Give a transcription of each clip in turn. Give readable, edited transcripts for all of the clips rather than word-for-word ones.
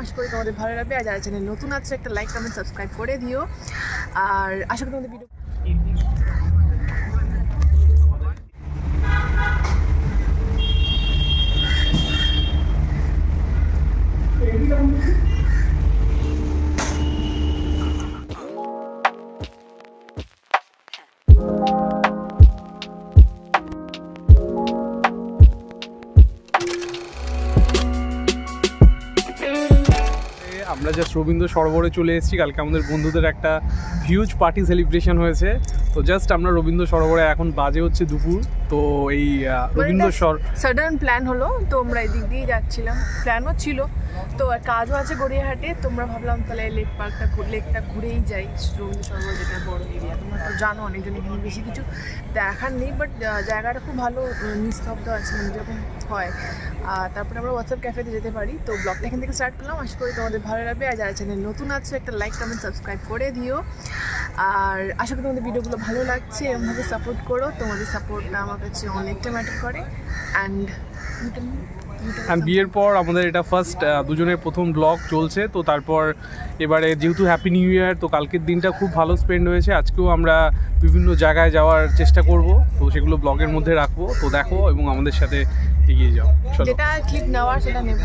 আশা করি তোমাদের ভালো লাগবে। আর যারা চ্যানেল নতুন আছে একটা লাইক কমেন্ট সাবস্ক্রাইব করে দিও। আর আশা করি তোমাদের ভিডিও আমরা জাস্ট রবীন্দ্র সরোবরে চলে এসেছি। কালকে আমাদের বন্ধুদের একটা হিউজ পার্টি সেলিব্রেশন হয়েছে, তো জাস্ট আমরা রবীন্দ্র সরোবরে এখন বাজে হচ্ছে দুপুর। তো এই রবীন্দ্র সাডেন প্ল্যান হলো, তো আমরা এদিক দিয়ে যাচ্ছিলাম, প্ল্যানও ছিল তো আর কাজও আছে গড়িয়াহাটে। তোমরা ভাবলাম তাহলে লেকটা ঘুরেই যাই। রবীন্দ্র সরোবর যেটা বড় এরিয়া, তোমরা তো জানো অনেকজন, এখানে বেশি কিছু দেখার নেই, বাট জায়গাটা খুব ভালো, নিস্তব্ধ আছে মানে যেরকম হয়। তারপরে আমরা হোয়াটসঅ্যাপ ক্যাফেতে যেতে পারি। তো ব্লগটা এখান থেকে স্টার্ট করলাম, আশা করি তোমাদের ভালো লাগবে। আর যারা চ্যানেল নতুন আছে একটা লাইক কমেন্ট সাবস্ক্রাইব করে দিও। আর আশা করি তোমাদের ভিডিওগুলো ভালো লাগছে, এরকমভাবে সাপোর্ট করো, তোমাদের সাপোর্টটা আমার কাছে অনেকটা ম্যাটার করে। অ্যান্ড বিয়ের পর আমাদের এটা ফার্স্ট দুজনের প্রথম ব্লগ চলছে। তো তারপর এবারে যেহেতু হ্যাপি নিউ ইয়ার, তো কালকের দিনটা খুব ভালো স্পেন্ড হয়েছে। আজকেও আমরা বিভিন্ন জায়গায় যাওয়ার চেষ্টা করব, তো সেগুলো ব্লগের মধ্যে রাখবো। তো দেখো এবং আমাদের সাথে এগিয়ে যাও। যেটা ক্লিপ নেওয়ার সেটা নেব,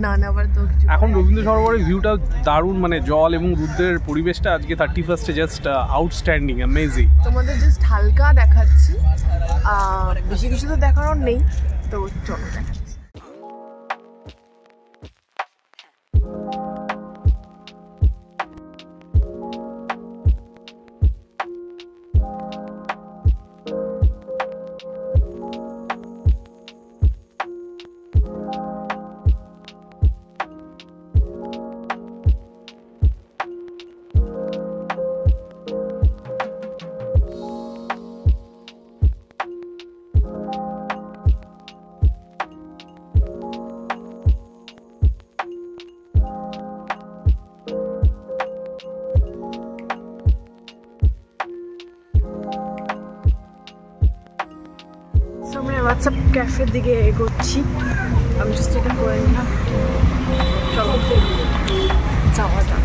না নেওয়ার তো এখন রবীন্দ্র সরোবরের ভিউটা দারুণ, মানে জল এবং রুদ্রের পরিবেশটা আজকে 31 জাস্ট আউটস্ট্যান্ডিং, অ্যামেজিং। তোমাদের জাস্ট হালকা দেখাচ্ছি, বেশি কিছু তো দেখানোর নেই, তো চলো দেখাচ্ছি। হোয়াটসঅ্যাপ ক্যাফের দিকে এগোচ্ছি, আমি জাস্ট এটা করে নিলাম, চলো যাওয়া যাক।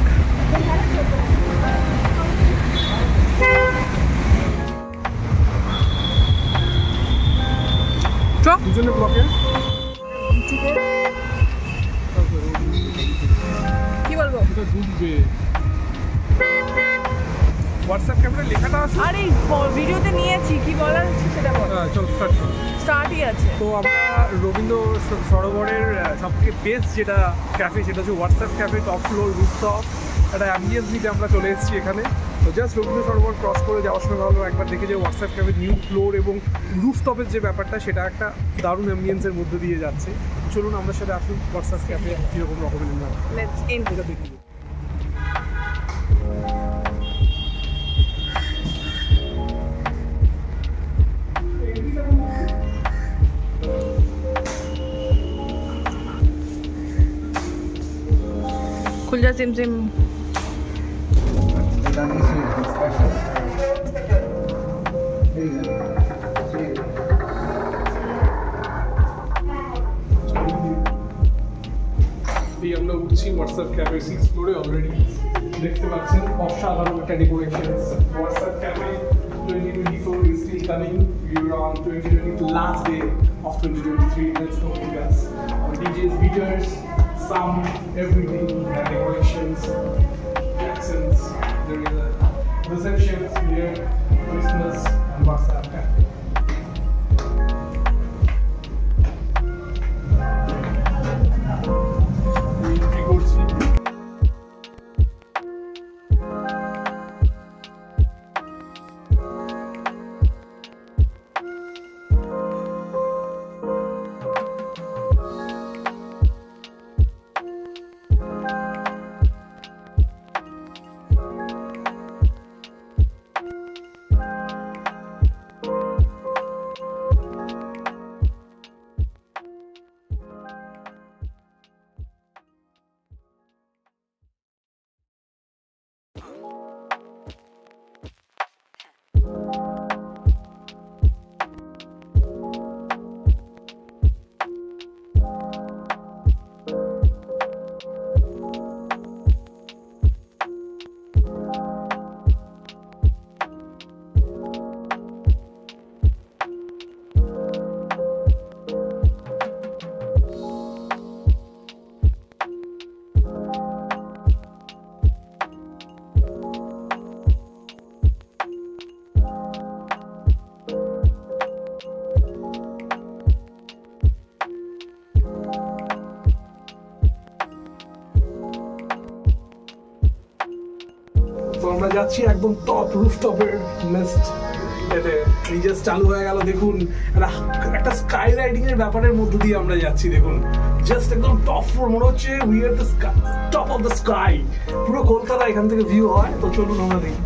কি বলবো, হোয়াটসঅ্যাপ ক্যামেরা লেখাটা আছে, আরে ভিডিওতে নিয়েছি, কি বলার হচ্ছে সেটা বল। চল স্টার্টই আছে। তো আমরা রবীন্দ্র সরোবরের সবথেকে বেস্ট যেটা ক্যাফে, সেটা হচ্ছে WhatsApp cafe, top floor rooftop, একটা অ্যাম্বিয়েন্স নিতে আমরা চলে এসেছি এখানে। তো জাস্ট রবীন্দ্র সরোবর ক্রস করে যাওয়ার সময় ভালো একবার দেখে যে হোয়াটসঅ্যাপ ক্যাফের নিউ ফ্লোর এবং রুফটপের যে ব্যাপারটা, সেটা একটা দারুণ অ্যাম্বিয়েন্সের মধ্যে দিয়ে যাচ্ছে। চলুন আমাদের সাথে আসুন হোয়াটসঅ্যাপ ক্যাফে কীরকম রকমের এটা দেখি। खुल जा सिम सिम। আমরা উঠছি হোয়াটসঅ্যাপ ক্যাফে 6 ফ্লোরে। অলরেডি দেখতে পাচ্ছেন অসাধারণ একটা decoration. WhatsApp cafe 2024 is still coming. We are on 2022 last day of 2023. Let's go with us. DJs, beaters, sound, everything, decorations, accents. There is a reception here, Christmas and WhatsApp cafe. তো আমরা যাচ্ছি একদম top রুফটপের next এতে just চালু হয়ে গেল। দেখুন একটা স্কাই রাইডিং এর ব্যাপারের মধ্য দিয়ে আমরা যাচ্ছি। দেখুন জাস্ট একদম টপ ফ্লোর, মনে হচ্ছে we are the top of the sky. পুরো কলকাতা এখান থেকে ভিউ হয়। তো চলুন আমরা দেখি।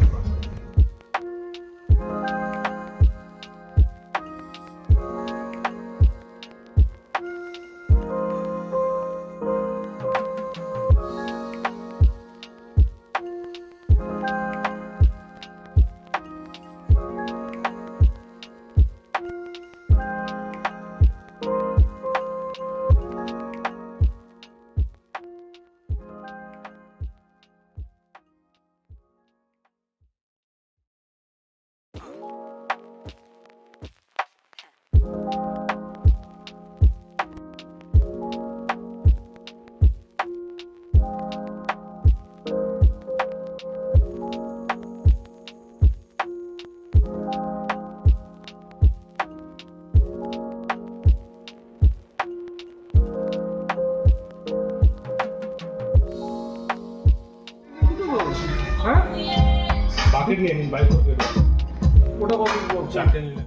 হ্যাঁ বাকেট নিয়ে নিন, বাইক করতে ওটা কত পড়ছে? 4টে নিলে।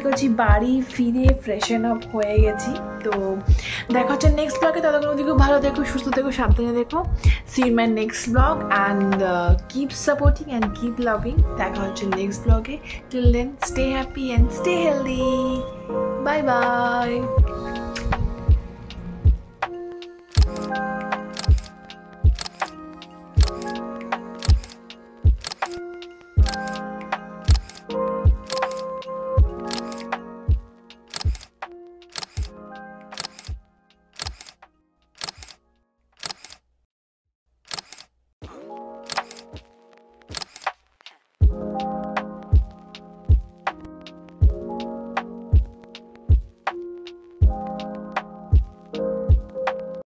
করছি, বাড়ি ফিরে ফ্রেশন আপ হয়ে গেছি। তো দেখা হচ্ছে নেক্সট ব্লগে। ততক্ষণ অবধি খুব ভালো দেখো, সুস্থ দেখো, সাবধানে দেখো। See in my next blog and keep supporting and keep loving. দেখা হচ্ছে নেক্সট ব্লগে। Till then stay happy and stay healthy. Bye by.